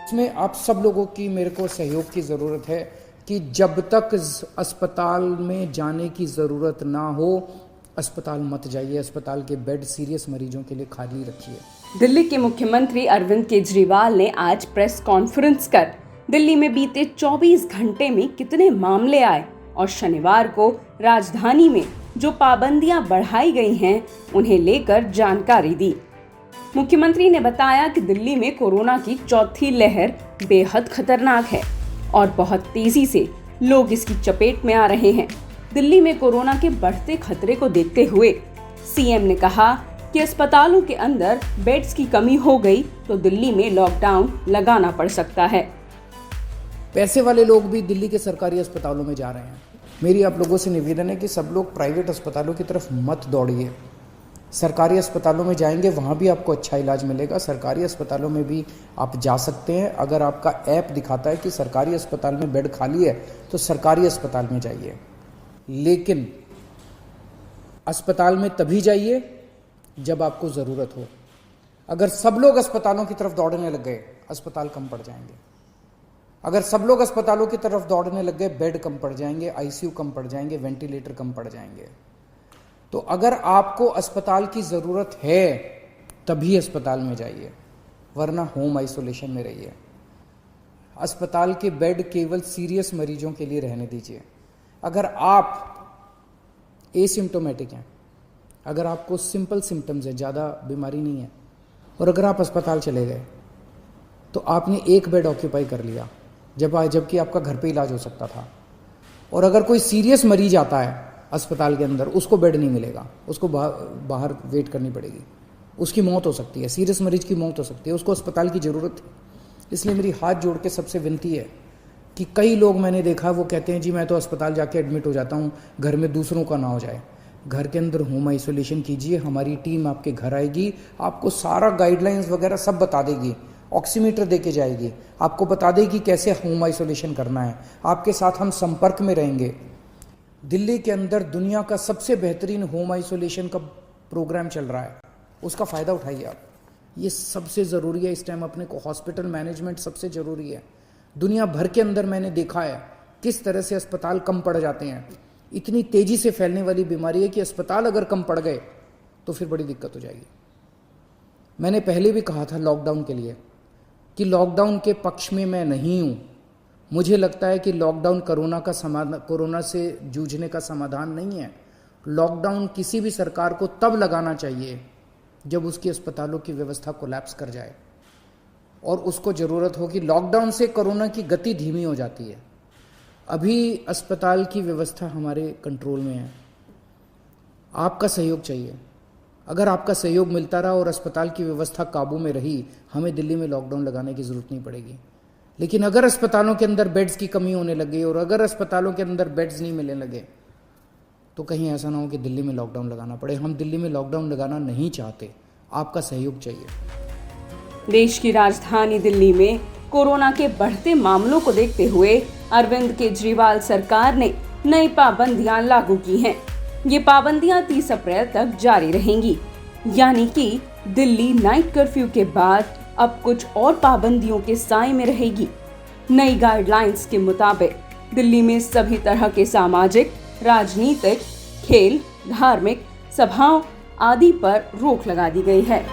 इसमें आप सब लोगों की मेरे को सहयोग की ज़रूरत है कि जब तक अस्पताल में जाने की ज़रूरत ना हो, अस्पताल मत जाइए। अस्पताल के बेड सीरियस मरीजों के लिए खाली रखिए। दिल्ली के मुख्यमंत्री अरविंद केजरीवाल ने आज प्रेस कॉन्फ्रेंस कर दिल्ली में बीते 24 घंटे में कितने मामले आए और शनिवार को राजधानी में जो पाबंदियां बढ़ाई गई हैं उन्हें लेकर जानकारी दी। मुख्यमंत्री ने बताया कि दिल्ली में कोरोना की चौथी लहर बेहद खतरनाक है और बहुत तेजी से लोग इसकी चपेट में आ रहे हैं। दिल्ली में कोरोना के बढ़ते खतरे को देखते हुए सीएम ने कहा कि अस्पतालों के अंदर बेड्स की कमी हो गई तो दिल्ली में लॉकडाउन लगाना पड़ सकता है। पैसे वाले लोग भी दिल्ली के सरकारी अस्पतालों में जा रहे हैं। मेरी आप लोगों से निवेदन है कि सब लोग प्राइवेट अस्पतालों की तरफ मत दौड़िए। सरकारी अस्पतालों में जाएंगे, वहाँ भी आपको अच्छा इलाज मिलेगा। सरकारी अस्पतालों में भी आप जा सकते हैं। अगर आपका ऐप दिखाता है कि सरकारी अस्पताल में बेड खाली है तो सरकारी अस्पताल में जाइए, लेकिन अस्पताल में तभी जाइए जब आपको ज़रूरत हो। अगर सब लोग अस्पतालों की तरफ दौड़ने लग गए, अस्पताल कम पड़ जाएंगे। अगर सब लोग अस्पतालों की तरफ दौड़ने लग गए, बेड कम पड़ जाएंगे, आईसीयू कम पड़ जाएंगे, वेंटिलेटर कम पड़ जाएंगे। तो अगर आपको अस्पताल की ज़रूरत है तभी अस्पताल में जाइए, वरना होम आइसोलेशन में रहिए। अस्पताल के बेड केवल सीरियस मरीजों के लिए रहने दीजिए। अगर आप एसिम्टोमेटिक हैं, अगर आपको सिंपल सिम्टम्स है, ज़्यादा बीमारी नहीं है, और अगर आप अस्पताल चले गए तो आपने एक बेड ऑक्यूपाई कर लिया जबकि आपका घर पे इलाज हो सकता था। और अगर कोई सीरियस मरीज आता है अस्पताल के अंदर, उसको बेड नहीं मिलेगा, उसको बाहर वेट करनी पड़ेगी, उसकी मौत हो सकती है, सीरियस मरीज की मौत हो सकती है, उसको अस्पताल की ज़रूरत है। इसलिए मेरी हाथ जोड़ के सबसे विनती है कि कई लोग मैंने देखा वो कहते हैं जी मैं तो अस्पताल जाके एडमिट हो जाता हूँ, घर में दूसरों का ना हो जाए। घर के अंदर होम आइसोलेशन कीजिए, हमारी टीम आपके घर आएगी, आपको सारा गाइडलाइंस वगैरह सब बता देगी, ऑक्सीमीटर देके जाएगी, आपको बता देगी कैसे होम आइसोलेशन करना है, आपके साथ हम संपर्क में रहेंगे। दिल्ली के अंदर दुनिया का सबसे बेहतरीन होम आइसोलेशन का प्रोग्राम चल रहा है, उसका फ़ायदा उठाइए आप। ये सबसे ज़रूरी है इस टाइम, अपने को हॉस्पिटल मैनेजमेंट सबसे ज़रूरी है। दुनिया भर के अंदर मैंने देखा है किस तरह से अस्पताल कम पड़ जाते हैं। इतनी तेज़ी से फैलने वाली बीमारी है कि अस्पताल अगर कम पड़ गए तो फिर बड़ी दिक्कत हो जाएगी। मैंने पहले भी कहा था लॉकडाउन के लिए कि लॉकडाउन के पक्ष में मैं नहीं हूँ। मुझे लगता है कि लॉकडाउन कोरोना से जूझने का समाधान नहीं है। लॉकडाउन किसी भी सरकार को तब लगाना चाहिए जब उसकी अस्पतालों की व्यवस्था कोलैप्स कर जाए और उसको ज़रूरत हो कि लॉकडाउन से कोरोना की गति धीमी हो जाती है। अभी अस्पताल की व्यवस्था हमारे कंट्रोल में है, आपका सहयोग चाहिए। अगर आपका सहयोग मिलता रहा और अस्पताल की व्यवस्था काबू में रही, हमें दिल्ली में लॉकडाउन लगाने की ज़रूरत नहीं पड़ेगी। लेकिन अगर अस्पतालों के अंदर बेड्स की कमी होने लग गई और अगर अस्पतालों के अंदर बेड्स नहीं मिलने लगे तो कहीं ऐसा ना हो कि दिल्ली में लॉकडाउन लगाना पड़े। हम दिल्ली में लॉकडाउन लगाना नहीं चाहते, आपका सहयोग चाहिए। देश की राजधानी दिल्ली में कोरोना के बढ़ते मामलों को देखते हुए अरविंद केजरीवाल सरकार ने नई पाबंदियां लागू की हैं। ये पाबंदियां 30 अप्रैल तक जारी रहेंगी, यानी कि दिल्ली नाइट कर्फ्यू के बाद अब कुछ और पाबंदियों के साए में रहेगी। नई गाइडलाइंस के मुताबिक दिल्ली में सभी तरह के सामाजिक, राजनीतिक, खेल, धार्मिक सभाओं आदि पर रोक लगा दी गई है।